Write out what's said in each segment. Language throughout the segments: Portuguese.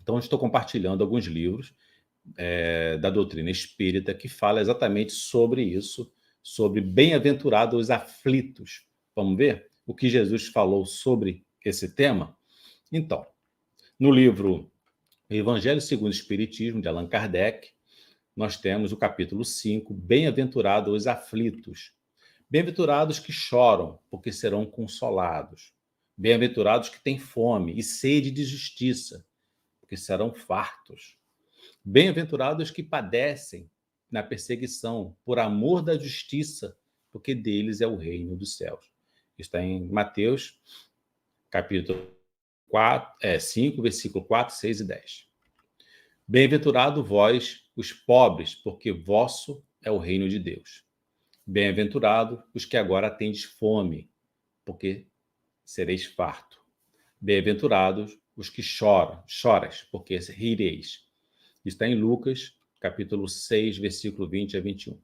Então, eu estou compartilhando alguns livros da doutrina espírita que fala exatamente sobre isso, sobre bem-aventurados os aflitos. Vamos ver o que Jesus falou sobre esse tema? Então, no livro Evangelho segundo o Espiritismo, de Allan Kardec, nós temos o capítulo 5, Bem-aventurados os aflitos. Bem-aventurados que choram, porque serão consolados. Bem-aventurados que têm fome e sede de justiça, porque serão fartos. Bem-aventurados que padecem na perseguição por amor da justiça, porque deles é o reino dos céus. Está em Mateus, capítulo 5, versículo 4, 6 e 10. Bem-aventurado vós, os pobres, porque vosso é o reino de Deus. Bem-aventurado os que agora tendes fome, porque sereis farto. Bem-aventurados os que choras, porque rireis. Está em Lucas, capítulo 6, versículo 20 a 21.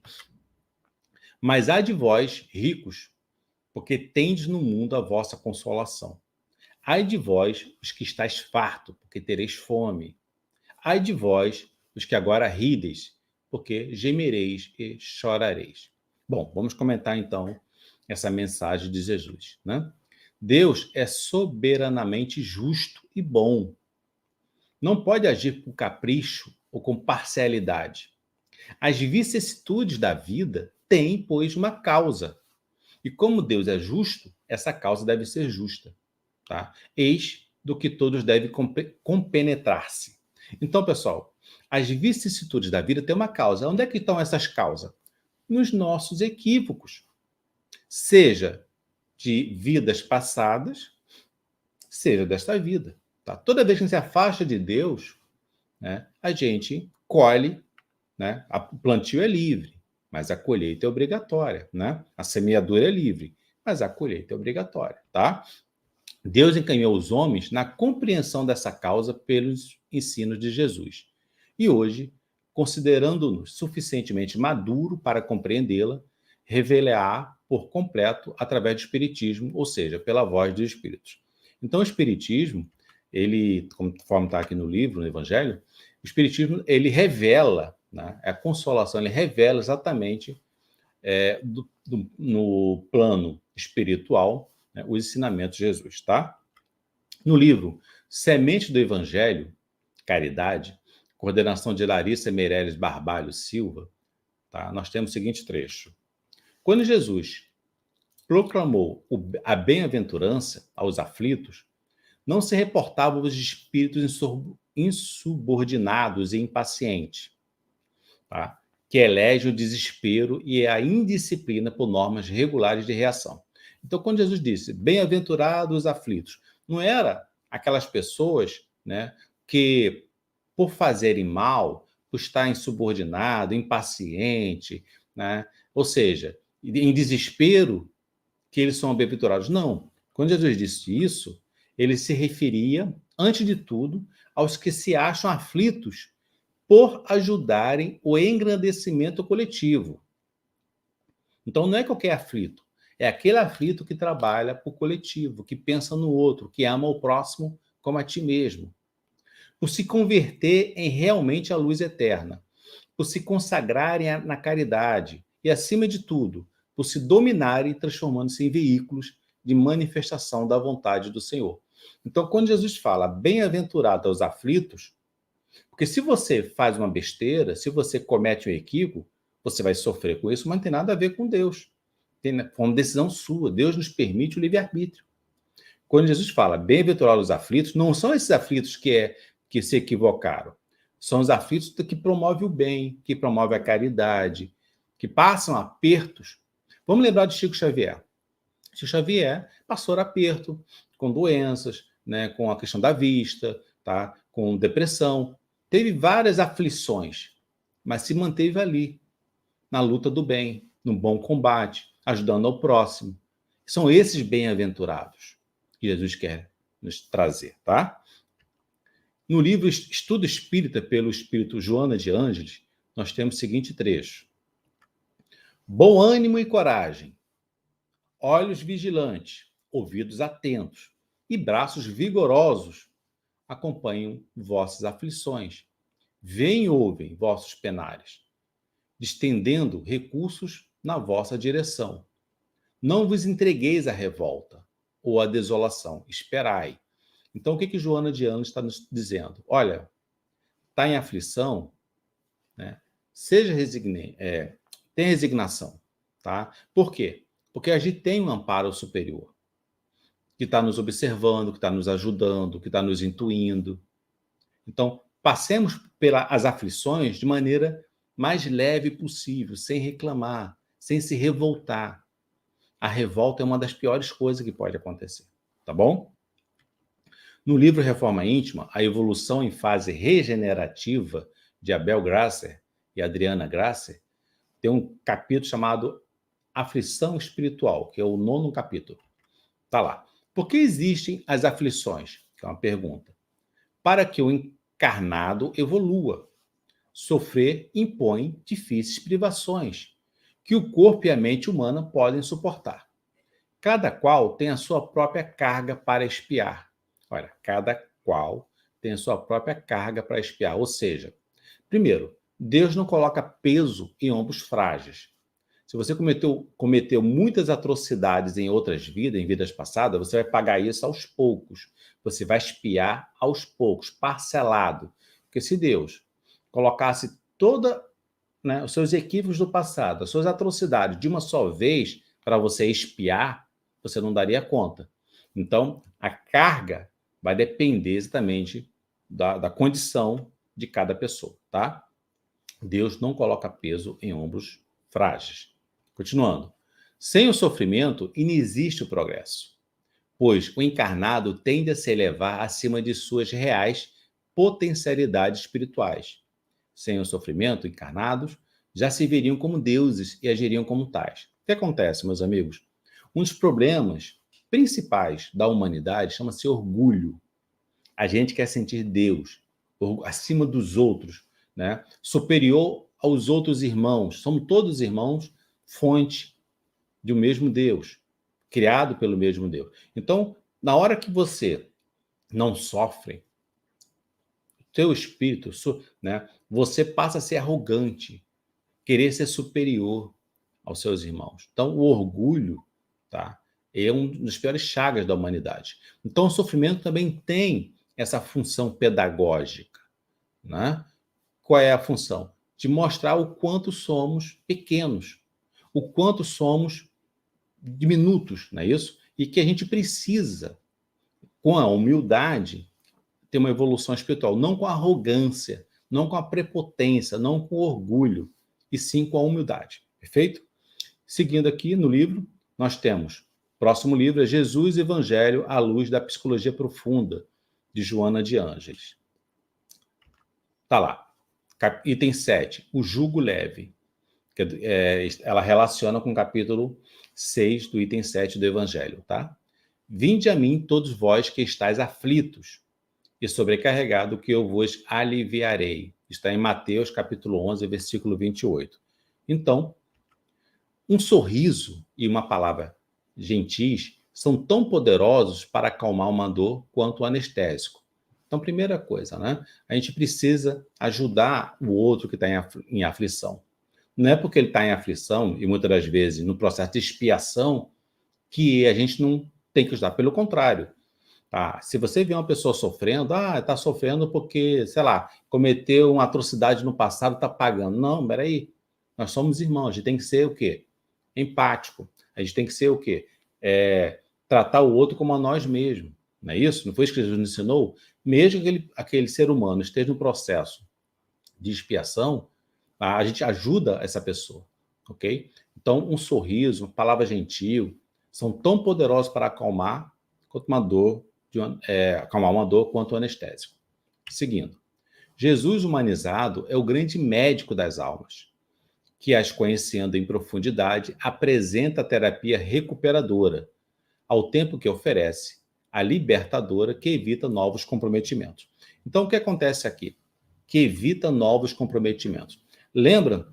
Mas há de vós, ricos, porque tendes no mundo a vossa consolação. Ai de vós, os que estáis farto, porque tereis fome. Ai de vós, os que agora rideis, porque gemereis e chorareis. Bom, vamos comentar então essa mensagem de Jesus, né? Deus é soberanamente justo e bom. Não pode agir por capricho ou com parcialidade. As vicissitudes da vida têm, pois, uma causa. E como Deus é justo, essa causa deve ser justa. Tá? Eis do que todos devem compenetrar-se. Então, pessoal, as vicissitudes da vida têm uma causa. Onde é que estão essas causas? Nos nossos equívocos. Seja de vidas passadas, seja desta vida. Tá? Toda vez que a gente se afasta de Deus, né, a gente colhe, né? O plantio é livre, mas a colheita é obrigatória. Né? A semeadura é livre, mas a colheita é obrigatória. Tá? Deus encaminhou os homens na compreensão dessa causa pelos ensinos de Jesus. E hoje, considerando-nos suficientemente maduro para compreendê-la, revelar por completo através do Espiritismo, ou seja, pela voz dos Espíritos. Então, o Espiritismo, conforme está aqui no livro, no Evangelho, o Espiritismo, ele revela, né, a consolação, ele revela exatamente no plano espiritual, né, os ensinamentos de Jesus, tá? No livro Semente do Evangelho, Caridade, coordenação de Larissa Meireles Barbalho Silva, tá? Nós temos o seguinte trecho. Quando Jesus proclamou a bem-aventurança aos aflitos, não se reportavam os espíritos insubordinados e impacientes, tá? Que elegem o desespero e a indisciplina por normas regulares de reação. Então, quando Jesus disse, bem-aventurados os aflitos, não era aquelas pessoas, né, que, por fazerem mal, por estar insubordinado, impaciente, né, ou seja, em desespero, que eles são bem-aventurados. Não. Quando Jesus disse isso, ele se referia, antes de tudo, aos que se acham aflitos por ajudarem o engrandecimento coletivo. Então, não é qualquer aflito. É aquele aflito que trabalha para o coletivo, que pensa no outro, que ama o próximo como a ti mesmo. Por se converter em realmente a luz eterna. Por se consagrarem na caridade. E, acima de tudo, por se dominarem, transformando-se em veículos de manifestação da vontade do Senhor. Então, quando Jesus fala, bem-aventurado aos aflitos, porque se você faz uma besteira, se você comete um equívoco, você vai sofrer com isso, mas não tem nada a ver com Deus. Foi uma decisão sua. Deus nos permite o livre-arbítrio. Quando Jesus fala bem-aventurados os aflitos, não são esses aflitos que se equivocaram. São os aflitos que promovem o bem, que promovem a caridade, que passam apertos. Vamos lembrar de Chico Xavier. Chico Xavier passou aperto com doenças, né, com a questão da vista, tá, com depressão. Teve várias aflições, mas se manteve ali, na luta do bem, no bom combate, ajudando ao próximo. São esses bem-aventurados que Jesus quer nos trazer, tá? No livro Estudo Espírita pelo Espírito Joana de Ângeles, nós temos o seguinte trecho. Bom ânimo e coragem, olhos vigilantes, ouvidos atentos e braços vigorosos acompanham vossas aflições, veem e ouvem vossos penares, estendendo recursos na vossa direção. Não vos entregueis à revolta ou à desolação, esperai. Então, o que Joana de Ângeles está nos dizendo? Olha, está em aflição, né? Tenha resignação, tá? Por quê? Porque a gente tem um amparo superior, que está nos observando, que está nos ajudando, que está nos intuindo. Então, passemos pelas aflições de maneira mais leve possível, sem reclamar, sem se revoltar. A revolta é uma das piores coisas que pode acontecer, tá bom? No livro Reforma Íntima, a evolução em fase regenerativa de Abel Grasser e Adriana Grasser, tem um capítulo chamado Aflição Espiritual, que é o 9º capítulo. Tá lá. Por que existem as aflições? Que é uma pergunta. Para que o encarnado evolua. Sofrer impõe difíceis privações, que o corpo e a mente humana podem suportar. Cada qual tem a sua própria carga para expiar. Olha, cada qual tem a sua própria carga para expiar. Ou seja, primeiro, Deus não coloca peso em ombros frágeis. Se você cometeu muitas atrocidades em outras vidas, em vidas passadas, você vai pagar isso aos poucos. Você vai expiar aos poucos, parcelado. Porque se Deus colocasse os seus equívocos do passado, as suas atrocidades de uma só vez para você expiar, você não daria conta. Então, a carga vai depender exatamente da condição de cada pessoa, tá? Deus não coloca peso em ombros frágeis. Continuando. Sem o sofrimento, inexiste o progresso, pois o encarnado tende a se elevar acima de suas reais potencialidades espirituais. Sem o sofrimento, encarnados já se veriam como deuses e agiriam como tais. O que acontece, meus amigos? Um dos problemas principais da humanidade chama-se orgulho. A gente quer sentir Deus acima dos outros, né? Superior aos outros irmãos. Somos todos irmãos, fonte de um mesmo Deus, criado pelo mesmo Deus. Então, na hora que você não sofre, teu espírito, né, você passa a ser arrogante, querer ser superior aos seus irmãos. Então, o orgulho, tá, é um dos piores chagas da humanidade. Então, o sofrimento também tem essa função pedagógica, né? Qual é a função? De mostrar o quanto somos pequenos, o quanto somos diminutos, não é isso? E que a gente precisa, com a humildade, ter uma evolução espiritual, não com a arrogância, não com a prepotência, não com o orgulho, e sim com a humildade. Perfeito? Seguindo aqui no livro, nós temos, próximo livro é Jesus Evangelho à Luz da Psicologia Profunda, de Joana de Ângeles. Tá lá. Item 7, o jugo leve. Ela relaciona com o capítulo 6 do item 7 do Evangelho, tá? Vinde a mim todos vós que estáis aflitos e sobrecarregado, que eu vos aliviarei. Está em Mateus, capítulo 11, versículo 28. Então, um sorriso e uma palavra gentis são tão poderosos para acalmar uma dor quanto o anestésico. Então, primeira coisa, né? A gente precisa ajudar o outro que está em aflição. Não é porque ele está em aflição, e muitas das vezes no processo de expiação, que a gente não tem que ajudar. Pelo contrário. Tá? Se você vê uma pessoa sofrendo, está sofrendo porque, sei lá, cometeu uma atrocidade no passado, está pagando. Não, peraí. Nós somos irmãos, a gente tem que ser o quê? Empático. A gente tem que ser o quê? Tratar o outro como a nós mesmos. Não é isso? Não foi isso que Jesus nos ensinou? Mesmo que aquele ser humano esteja no processo de expiação, a gente ajuda essa pessoa, ok? Então, um sorriso, uma palavra gentil, são tão poderosos para acalmar quanto uma dor, acalmar uma dor quanto o anestésico. Seguindo. Jesus humanizado é o grande médico das almas, que, as conhecendo em profundidade, apresenta a terapia recuperadora, ao tempo que oferece a libertadora, que evita novos comprometimentos. Então, o que acontece aqui? Que evita novos comprometimentos. Lembra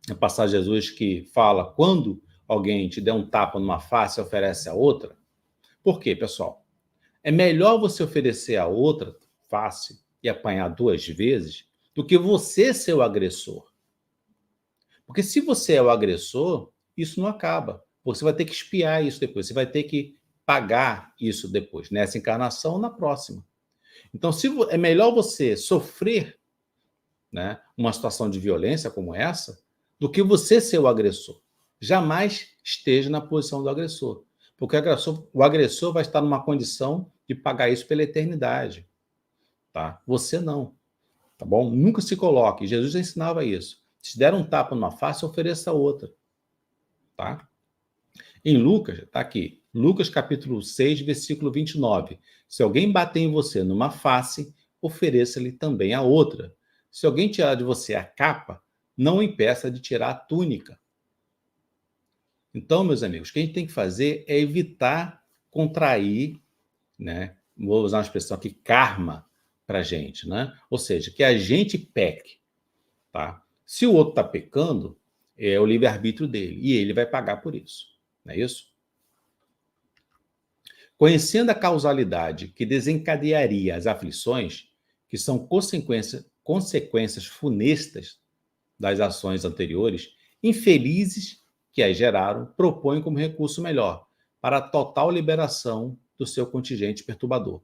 a passagem de Jesus que fala, quando alguém te der um tapa numa face, oferece a outra? Por quê, pessoal? É melhor você oferecer a outra face e apanhar 2 vezes do que você ser o agressor. Porque se você é o agressor, isso não acaba. Você vai ter que expiar isso depois, você vai ter que pagar isso depois, nessa encarnação ou na próxima. Então, é melhor você sofrer, né, uma situação de violência como essa, do que você ser o agressor. Jamais esteja na posição do agressor, porque o agressor vai estar numa condição de pagar isso pela eternidade, tá? Você não, tá bom? Nunca se coloque. Jesus já ensinava isso. Se der um tapa numa face, ofereça outra, tá? Em Lucas, está aqui, Lucas capítulo 6, versículo 29. Se alguém bater em você numa face, ofereça-lhe também a outra. Se alguém tirar de você a capa, não o impeça de tirar a túnica. Então, meus amigos, o que a gente tem que fazer é evitar contrair, né? Vou usar uma expressão aqui, karma, para a gente, né? Ou seja, que a gente peque, tá? Se o outro está pecando, é o livre-arbítrio dele, e ele vai pagar por isso, não é isso? Conhecendo a causalidade que desencadearia as aflições, que são consequências funestas das ações anteriores, infelizes que as geraram, propõem como recurso melhor para a total liberação do seu contingente perturbador.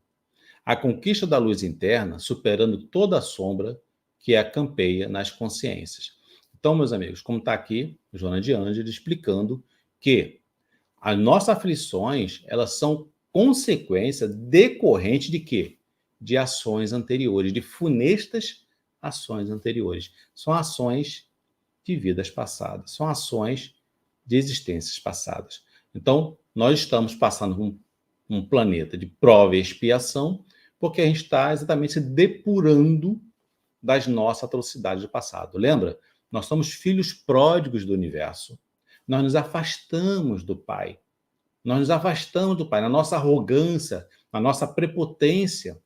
A conquista da luz interna, superando toda a sombra que a campeia nas consciências. Então, meus amigos, como está aqui, Joana de Ângeles explicando que as nossas aflições, elas são consequência decorrente de quê? De ações anteriores, de funestas ações anteriores. São ações de vidas passadas, são ações de existências passadas. Então, nós estamos passando por um planeta de prova e expiação, porque a gente está exatamente se depurando das nossas atrocidades do passado. Lembra? Nós somos filhos pródigos do universo. Nós nos afastamos do Pai. Nós nos afastamos do Pai, na nossa arrogância, na nossa prepotência.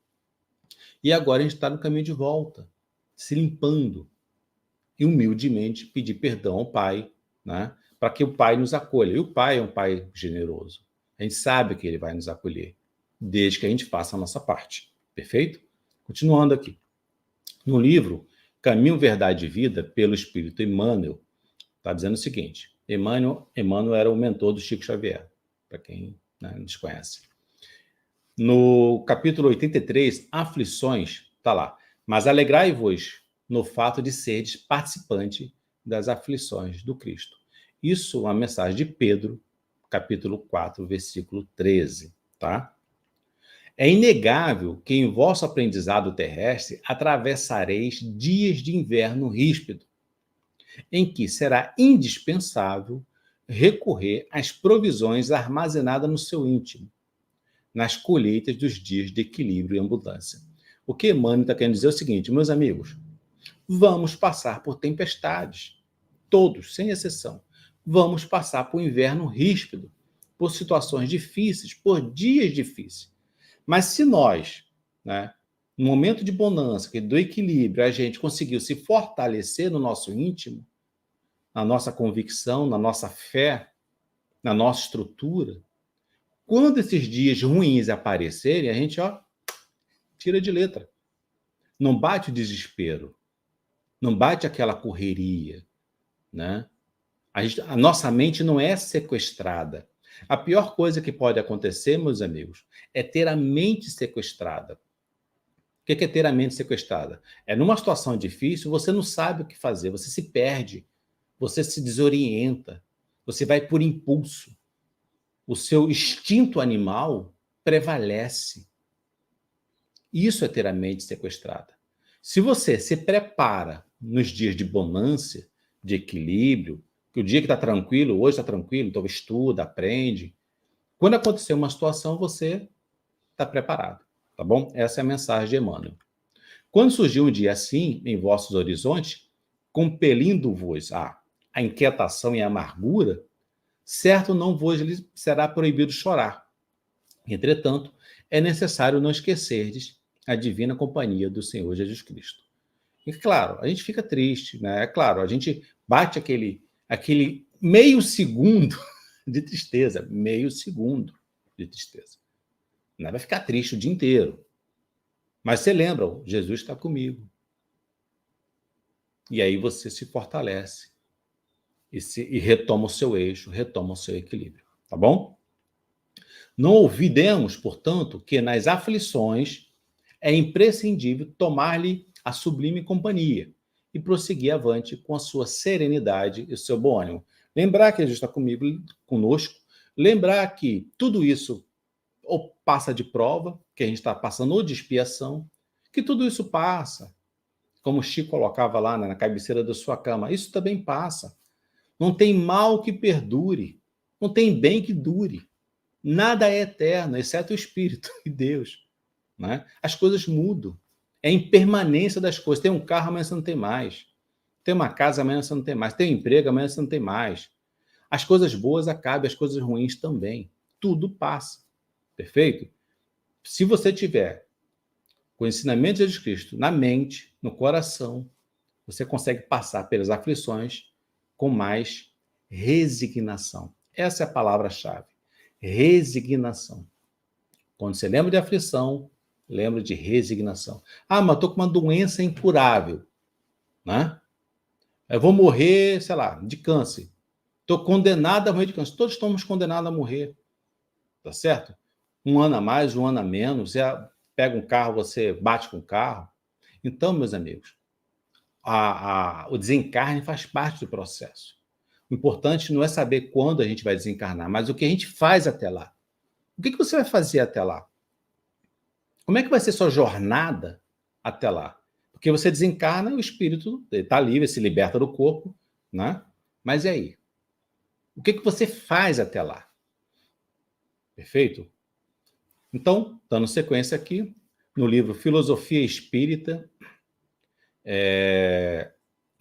E agora a gente está no caminho de volta, se limpando. E humildemente pedir perdão ao Pai, né? Para que o Pai nos acolha. E o Pai é um Pai generoso. A gente sabe que Ele vai nos acolher, desde que a gente faça a nossa parte. Perfeito? Continuando aqui. No livro Caminho, Verdade e Vida, pelo Espírito Emmanuel, está dizendo o seguinte. Emmanuel era o mentor do Chico Xavier, para quem, né, não desconhece. No capítulo 83, Aflições, está lá. Mas alegrai-vos no fato de seres participante das aflições do Cristo. Isso é uma mensagem de Pedro, capítulo 4, versículo 13, tá? É inegável que em vosso aprendizado terrestre atravessareis dias de inverno ríspido, em que será indispensável recorrer às provisões armazenadas no seu íntimo, nas colheitas dos dias de equilíbrio e abundância. O que Emmanuel está querendo dizer é o seguinte, meus amigos, vamos passar por tempestades, todos, sem exceção. Vamos passar por inverno ríspido, por situações difíceis, por dias difíceis. Mas se nós, né, no momento de bonança, do equilíbrio, a gente conseguiu se fortalecer no nosso íntimo, na nossa convicção, na nossa fé, na nossa estrutura, quando esses dias ruins aparecerem, a gente, tira de letra. Não bate o desespero, não bate aquela correria, né? A nossa mente não é sequestrada. A pior coisa que pode acontecer, meus amigos, é ter a mente sequestrada. O que é ter a mente sequestrada? É numa situação difícil, você não sabe o que fazer, você se perde, você se desorienta, você vai por impulso. O seu instinto animal prevalece. Isso é ter a mente sequestrada. Se você se prepara nos dias de bonança, de equilíbrio, que o dia que está tranquilo, hoje está tranquilo, então estuda, aprende. Quando acontecer uma situação, você está preparado, tá bom? Essa é a mensagem de Emmanuel. Quando surgir um dia assim, em vossos horizontes, compelindo-vos a inquietação e a amargura, certo não vos será proibido chorar. Entretanto, é necessário não esquecerdes a divina companhia do Senhor Jesus Cristo. E claro, a gente fica triste, né? É claro, a gente bate aquele meio segundo de tristeza, meio segundo de tristeza. Não vai ficar triste o dia inteiro, Mas você lembra, Jesus está comigo. E aí você se fortalece e retoma o seu eixo, retoma o seu equilíbrio. Tá bom? Não olvidemos, portanto, que nas aflições é imprescindível tomar-lhe a sublime companhia e prosseguir avante com a sua serenidade e o seu bom ânimo. Lembrar que Jesus está conosco, lembrar que tudo isso ou passa de prova, que a gente está passando ou de expiação, que tudo isso passa, como o Chico colocava lá na cabeceira da sua cama, isso também passa. Não tem mal que perdure, não tem bem que dure. Nada é eterno, exceto o Espírito e Deus. Né? As coisas mudam. É a impermanência das coisas. Tem um carro, amanhã você não tem mais. Tem uma casa, amanhã você não tem mais. Tem um emprego, amanhã você não tem mais. As coisas boas acabam, as coisas ruins também. Tudo passa. Perfeito? Se você tiver com o ensinamento de Jesus Cristo na mente, no coração, você consegue passar pelas aflições com mais resignação. Essa é a palavra-chave. Resignação. Quando você lembra de aflição, lembra de resignação. Ah, mas estou com uma doença incurável, né? Eu vou morrer, sei lá, de câncer. Estou condenado a morrer de câncer. Todos estamos condenados a morrer, tá certo? Um ano a mais, um ano a menos. Você pega um carro, você bate com o carro. Então, meus amigos, o desencarne faz parte do processo. O importante não é saber quando a gente vai desencarnar, mas o que a gente faz até lá. O que você vai fazer até lá? Como é que vai ser sua jornada até lá? Porque você desencarna, o espírito está livre, se liberta do corpo, né? Mas e aí? O que você faz até lá? Perfeito? Então, dando sequência aqui, no livro Filosofia Espírita,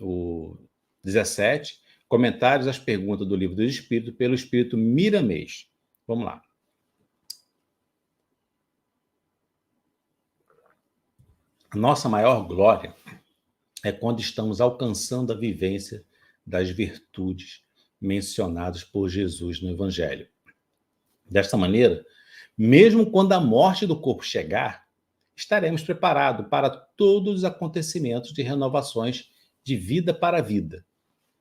o 17, comentários às perguntas do Livro do Espírito, pelo Espírito Miramês. Vamos lá. A nossa maior glória é quando estamos alcançando a vivência das virtudes mencionadas por Jesus no Evangelho. Desta maneira, mesmo quando a morte do corpo chegar, estaremos preparados para todos os acontecimentos de renovações de vida para vida.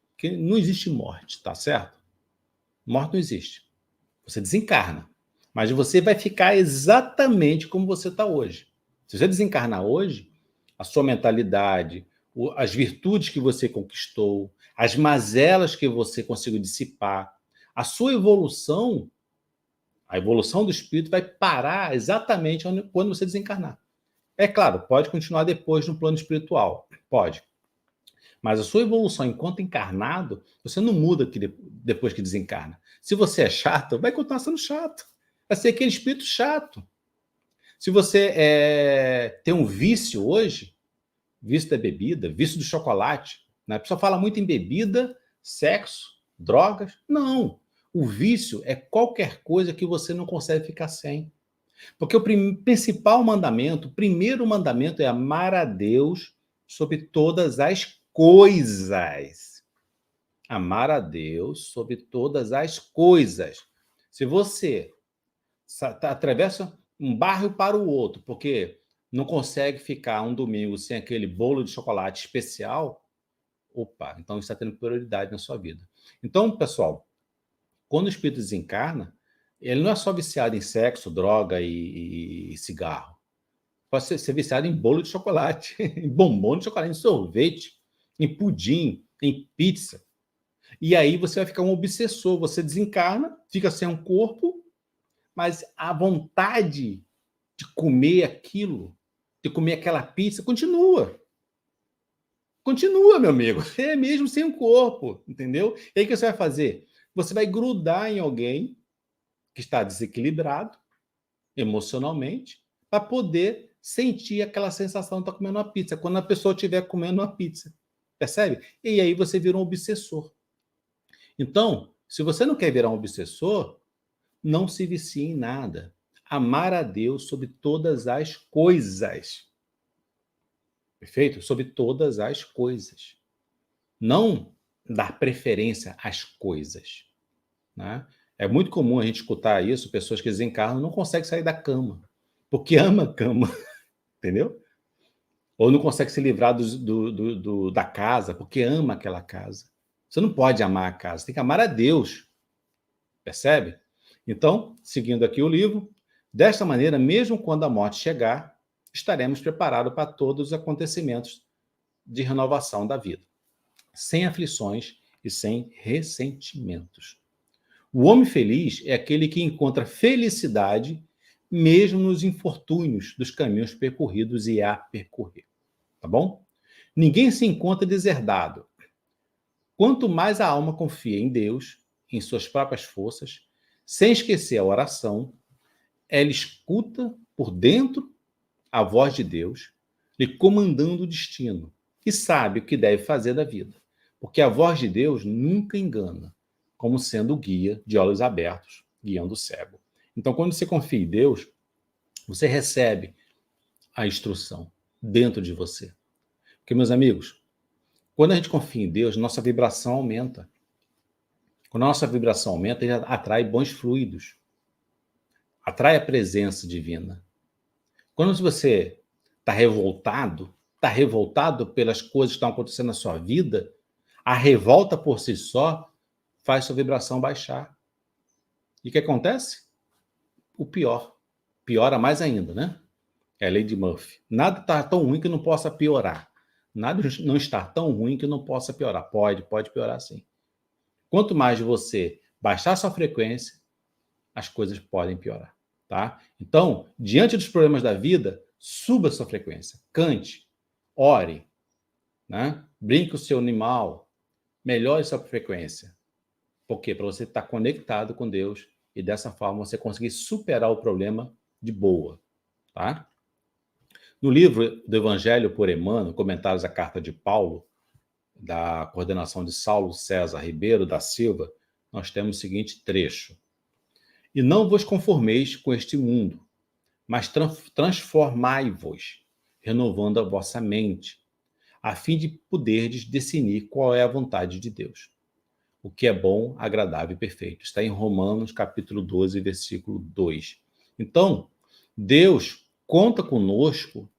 Porque não existe morte, tá certo? Morte não existe. Você desencarna. Mas você vai ficar exatamente como você está hoje. Se você desencarnar hoje, a sua mentalidade, as virtudes que você conquistou, as mazelas que você conseguiu dissipar, a sua evolução, a evolução do espírito vai parar exatamente quando você desencarnar. É claro, pode continuar depois no plano espiritual, pode. Mas a sua evolução enquanto encarnado, você não muda depois que desencarna. Se você é chato, vai continuar sendo chato. Vai ser aquele espírito chato. Se você tem um vício hoje, vício da bebida, vício do chocolate, né? A pessoa fala muito em bebida, sexo, drogas. Não. O vício é qualquer coisa que você não consegue ficar sem. Porque o principal mandamento, o primeiro mandamento é amar a Deus sobre todas as coisas. Amar a Deus sobre todas as coisas. Se você atravessa um bairro para o outro, porque não consegue ficar um domingo sem aquele bolo de chocolate especial, opa, então isso está tendo prioridade na sua vida. Então, pessoal, quando o espírito desencarna, ele não é só viciado em sexo, droga e cigarro. Pode ser viciado em bolo de chocolate, em bombom de chocolate, em sorvete, em pudim, em pizza. E aí você vai ficar um obsessor. Você desencarna, fica sem um corpo, mas a vontade de comer aquilo, de comer aquela pizza, continua. Continua, meu amigo. É mesmo sem um corpo, entendeu? E aí o que você vai fazer? Você vai grudar em alguém que está desequilibrado emocionalmente para poder sentir aquela sensação de estar comendo uma pizza, quando a pessoa estiver comendo uma pizza. Percebe? E aí você vira um obsessor. Então, se você não quer virar um obsessor, não se vicie em nada. Amar a Deus sobre todas as coisas. Perfeito? Sobre todas as coisas. Não dar preferência às coisas. Né? É muito comum a gente escutar isso, pessoas que desencarnam não conseguem sair da cama, porque ama a cama. entendeu? Ou não consegue se livrar da casa, porque ama aquela casa. Você não pode amar a casa, tem que amar a Deus. Percebe? Então, seguindo aqui o livro, desta maneira, mesmo quando a morte chegar, estaremos preparados para todos os acontecimentos de renovação da vida, sem aflições e sem ressentimentos. O homem feliz é aquele que encontra felicidade mesmo nos infortúnios dos caminhos percorridos e a percorrer. Tá bom? Ninguém se encontra deserdado. Quanto mais a alma confia em Deus, em suas próprias forças, sem esquecer a oração, ela escuta por dentro a voz de Deus, lhe comandando o destino, e sabe o que deve fazer da vida, porque a voz de Deus nunca engana, como sendo o guia de olhos abertos, guiando o cego. Então, quando você confia em Deus, você recebe a instrução dentro de você. Porque, meus amigos, quando a gente confia em Deus, nossa vibração aumenta. Quando a nossa vibração aumenta, ele atrai bons fluidos, atrai a presença divina. Quando você está revoltado pelas coisas que estão acontecendo na sua vida, a revolta por si só faz sua vibração baixar. E o que acontece? O pior. Piora mais ainda, né? É a lei de Murphy. Nada está tão ruim que não possa piorar. Nada não está tão ruim que não possa piorar. Pode piorar sim. Quanto mais você baixar sua frequência, as coisas podem piorar, tá? Então, diante dos problemas da vida, suba sua frequência, cante, ore, né? Brinque com o seu animal, melhore sua frequência. Por quê? Para você estar conectado com Deus e dessa forma você conseguir superar o problema de boa, tá? No livro do Evangelho por Emmanuel, Comentários à Carta de Paulo, da coordenação de Saulo César Ribeiro da Silva, nós temos o seguinte trecho. E não vos conformeis com este mundo, mas transformai-vos, renovando a vossa mente, a fim de poderdes discernir qual é a vontade de Deus, o que é bom, agradável e perfeito. Está em Romanos, capítulo 12, versículo 2. Então, Deus conta conosco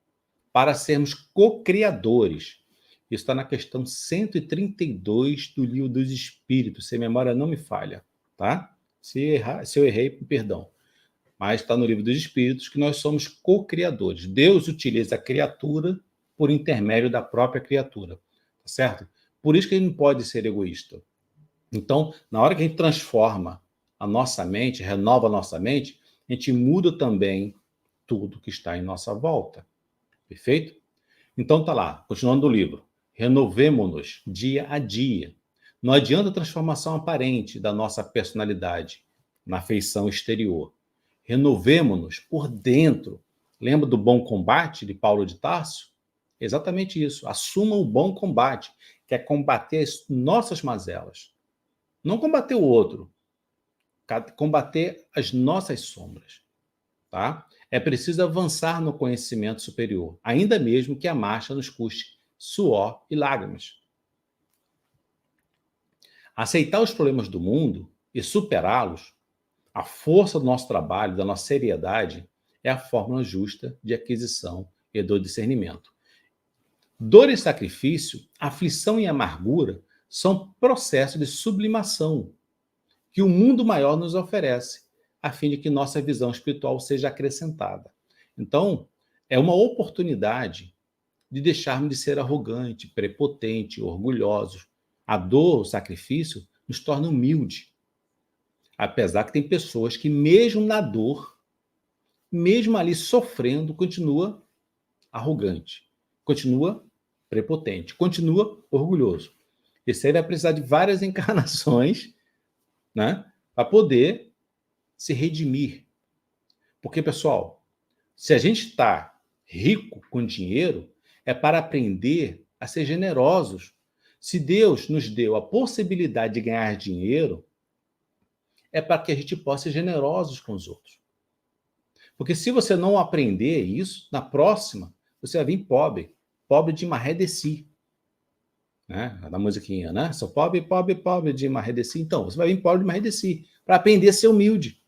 para sermos co-criadores. Isso está na questão 132 do Livro dos Espíritos, se a memória não me falha, tá? Se eu errei, perdão. Mas está no Livro dos Espíritos que nós somos co-criadores. Deus utiliza a criatura por intermédio da própria criatura, tá certo? Por isso que ele não pode ser egoísta. Então, na hora que a gente transforma a nossa mente, renova a nossa mente, a gente muda também tudo que está em nossa volta. Perfeito? Então tá lá, continuando o livro. Renovemo-nos dia a dia. Não adianta a transformação aparente da nossa personalidade na feição exterior. Renovemo-nos por dentro. Lembra do bom combate de Paulo de Tarso? Exatamente isso. Assuma o bom combate, que é combater as nossas mazelas. Não combater o outro, combater as nossas sombras. Tá? É preciso avançar no conhecimento superior, ainda mesmo que a marcha nos custe suor e lágrimas. Aceitar os problemas do mundo e superá-los, a força do nosso trabalho, da nossa seriedade, é a fórmula justa de aquisição e do discernimento. Dor e sacrifício, aflição e amargura são processos de sublimação que o mundo maior nos oferece, a fim de que nossa visão espiritual seja acrescentada. Então, é uma oportunidade de deixarmos de ser arrogante, prepotente, orgulhosos. A dor, o sacrifício, nos torna humilde. Apesar que tem pessoas que, mesmo na dor, mesmo ali sofrendo, continua arrogante, continua prepotente, continua orgulhoso. Esse aí vai precisar de várias encarnações, né, para poder se redimir. Porque, pessoal, se a gente está rico com dinheiro, é para aprender a ser generosos. Se Deus nos deu a possibilidade de ganhar dinheiro, é para que a gente possa ser generosos com os outros. Porque se você não aprender isso, na próxima, você vai vir pobre. Pobre de maré de si. Né? Da musiquinha, né? Sou pobre, pobre, pobre de maré de si. Então, você vai vir pobre de maré de si, para aprender a ser humilde.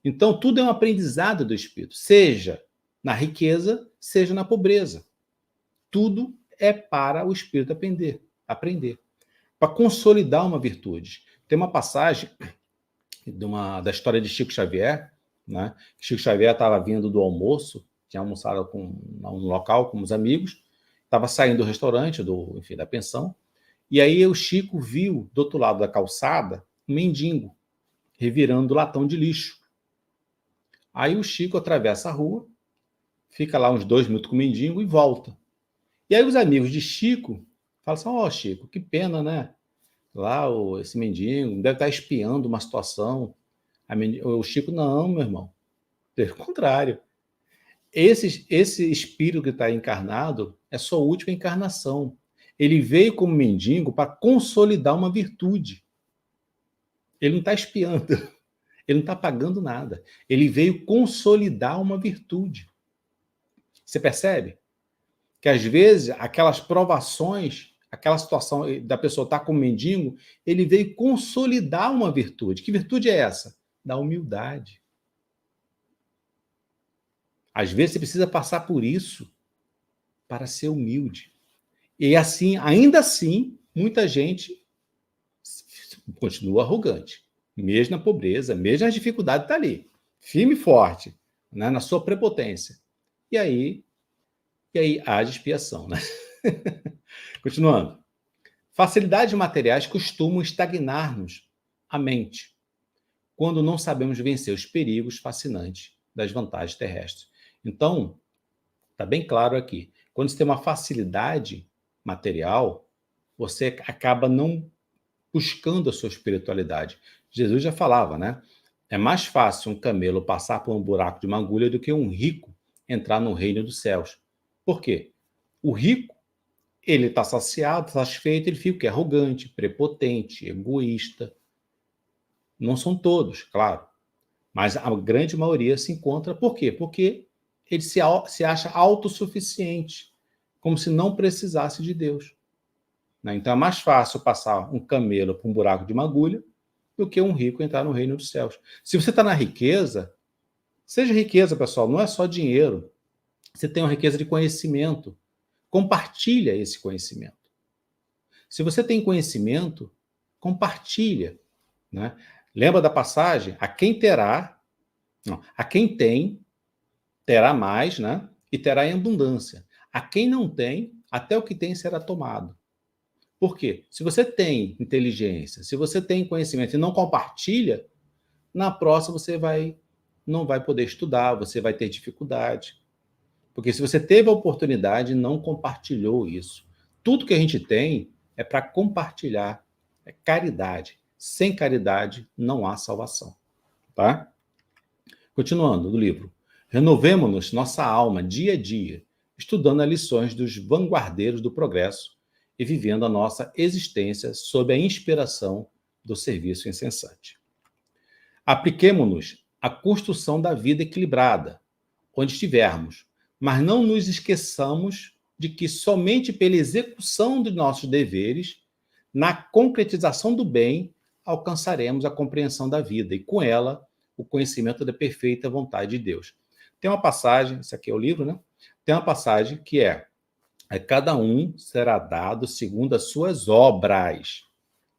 Então, tudo é um aprendizado do espírito. Seja na riqueza, seja na pobreza. Tudo é para o espírito aprender, para consolidar uma virtude. Tem uma passagem da história de Chico Xavier, né? Chico Xavier estava vindo do almoço, tinha almoçado num local com os amigos, estava saindo do restaurante, da pensão, e aí o Chico viu, do outro lado da calçada, um mendigo revirando latão de lixo. Aí o Chico atravessa a rua, fica lá uns 2 minutos com o mendigo e volta. E aí os amigos de Chico falam assim, ó, Chico, que pena, né? Lá esse mendigo deve estar espiando uma situação. O Chico, não, meu irmão. Pelo contrário. Esse espírito que está encarnado é sua última encarnação. Ele veio como mendigo para consolidar uma virtude. Ele não está espiando. Ele não está pagando nada. Ele veio consolidar uma virtude. Você percebe? Que às vezes aquelas provações, aquela situação da pessoa estar com o mendigo, ele veio consolidar uma virtude. Que virtude é essa? Da humildade. Às vezes você precisa passar por isso para ser humilde. E assim, ainda assim, muita gente continua arrogante. Mesmo na pobreza, mesmo nas dificuldades, está ali. Firme e forte, né, na sua prepotência. E aí há expiação, né? Continuando. Facilidades materiais costumam estagnar-nos a mente, quando não sabemos vencer os perigos fascinantes das vantagens terrestres. Então, está bem claro aqui. Quando você tem uma facilidade material, você acaba não buscando a sua espiritualidade. Jesus já falava, né? É mais fácil um camelo passar por um buraco de uma agulha do que um rico entrar no reino dos céus. Por quê? O rico, ele está saciado, satisfeito, ele fica arrogante, prepotente, egoísta. Não são todos, claro. Mas a grande maioria se encontra. Por quê? Porque ele se acha autossuficiente, como se não precisasse de Deus. Então é mais fácil passar um camelo por um buraco de uma agulha do que um rico entrar no reino dos céus. Se você está na riqueza, seja riqueza, pessoal, não é só dinheiro. Você tem uma riqueza de conhecimento. Compartilha esse conhecimento. Se você tem conhecimento, compartilha. Né? Lembra da passagem? A quem tem, terá mais, né? E terá em abundância. A quem não tem, até o que tem será tomado. Por quê? Se você tem inteligência, se você tem conhecimento e não compartilha, na próxima você não vai poder estudar, você vai ter dificuldade. Porque se você teve a oportunidade e não compartilhou isso, tudo que a gente tem é para compartilhar, é caridade. Sem caridade não há salvação. Tá? Continuando do livro. Renovemo-nos nossa alma dia a dia, estudando as lições dos vanguardeiros do progresso e vivendo a nossa existência sob a inspiração do serviço incessante. Apliquemo-nos à construção da vida equilibrada, onde estivermos, mas não nos esqueçamos de que somente pela execução dos nossos deveres, na concretização do bem, alcançaremos a compreensão da vida e, com ela, o conhecimento da perfeita vontade de Deus. Tem uma passagem, isso aqui é o livro, né? Tem uma passagem que cada um será dado segundo as suas obras.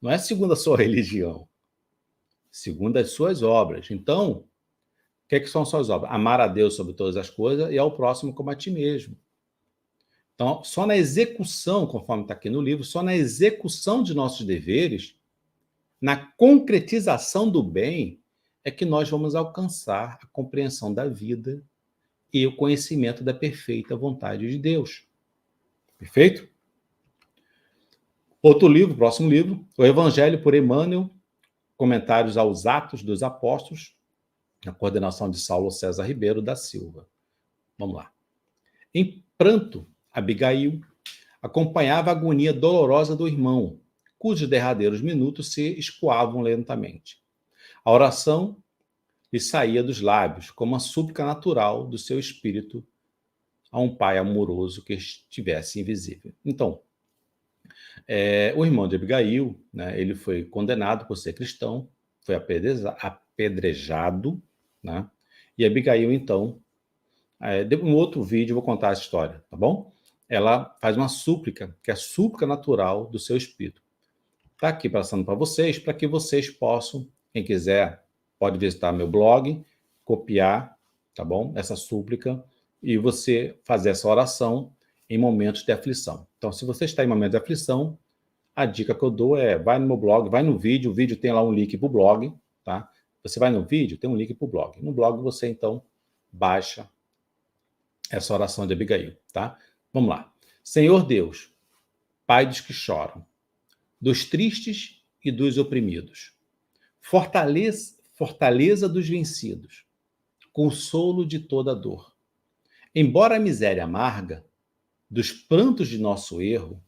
Não é segundo a sua religião. Segundo as suas obras. Então, o que são as suas obras? Amar a Deus sobre todas as coisas e ao próximo como a ti mesmo. Então, só na execução, conforme está aqui no livro, só na execução de nossos deveres, na concretização do bem, é que nós vamos alcançar a compreensão da vida e o conhecimento da perfeita vontade de Deus. Perfeito? Outro livro, próximo livro, o Evangelho por Emmanuel, comentários aos Atos dos Apóstolos, na coordenação de Saulo César Ribeiro da Silva. Vamos lá. Em pranto, Abigail acompanhava a agonia dolorosa do irmão, cujos derradeiros minutos se escoavam lentamente. A oração lhe saía dos lábios como uma súplica natural do seu espírito a um pai amoroso que estivesse invisível. Então, o irmão de Abigail, né, ele foi condenado por ser cristão, foi apedrejado, né, e Abigail, então, Um outro vídeo eu vou contar essa história, tá bom? Ela faz uma súplica, que é a súplica natural do seu espírito. Está aqui passando para vocês, para que vocês possam, quem quiser, pode visitar meu blog, copiar, tá bom? Essa súplica, e você fazer essa oração em momentos de aflição. Então, se você está em momentos de aflição, a dica que eu dou é, vai no meu blog, vai no vídeo, o vídeo tem lá um link para o blog, tá? Você vai no vídeo, tem um link para o blog. No blog você, então, baixa essa oração de Abigail, tá? Vamos lá. Senhor Deus, Pai dos que choram, dos tristes e dos oprimidos, fortaleza dos vencidos, consolo de toda dor. Embora a miséria amarga, dos prantos de nosso erro,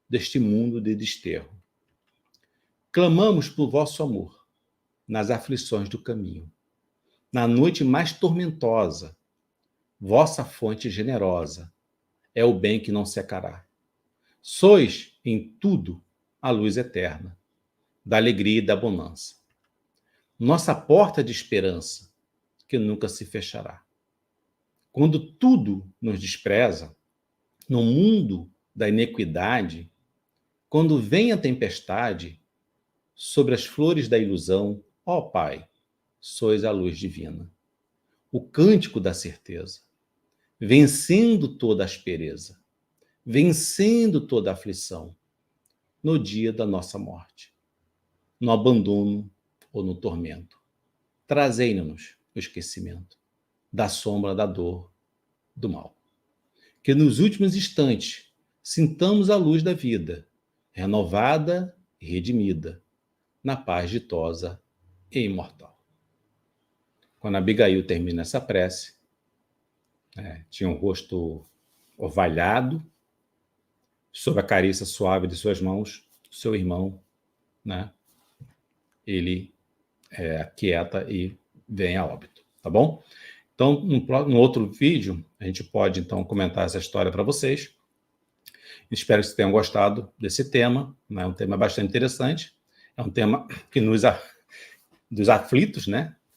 deste mundo de desterro. Clamamos por vosso amor, nas aflições do caminho. Na noite mais tormentosa, vossa fonte generosa é o bem que não secará. Sois, em tudo, a luz eterna, da alegria e da bonança. Nossa porta de esperança, que nunca se fechará. Quando tudo nos despreza, no mundo da iniquidade, quando vem a tempestade, sobre as flores da ilusão, ó Pai, sois a luz divina. O cântico da certeza, vencendo toda aspereza, vencendo toda aflição, no dia da nossa morte, no abandono ou no tormento. Trazei-nos o esquecimento da sombra da dor, do mal. Que nos últimos instantes sintamos a luz da vida, renovada e redimida, na paz ditosa e imortal. Quando Abigail termina essa prece, tinha um rosto ovalhado, sob a carícia suave de suas mãos, seu irmão, ele aquieta e vem a óbito, tá bom? Então, no outro vídeo, a gente pode, então, comentar essa história para vocês. Espero que vocês tenham gostado desse tema, é um tema bastante interessante, é um tema que dos aflitos,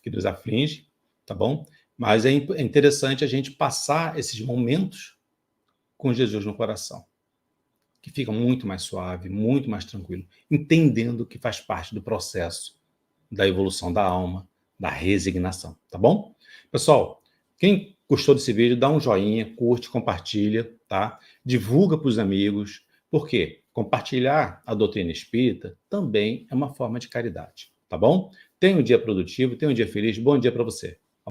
que nos aflige, tá bom? Mas é interessante a gente passar esses momentos com Jesus no coração, que fica muito mais suave, muito mais tranquilo, entendendo que faz parte do processo da evolução da alma, da resignação, tá bom? Pessoal, quem gostou desse vídeo, dá um joinha, curte, compartilha, tá? Divulga para os amigos, porque compartilhar a doutrina espírita também é uma forma de caridade, tá bom? Tenha um dia produtivo, tenha um dia feliz, bom dia para você.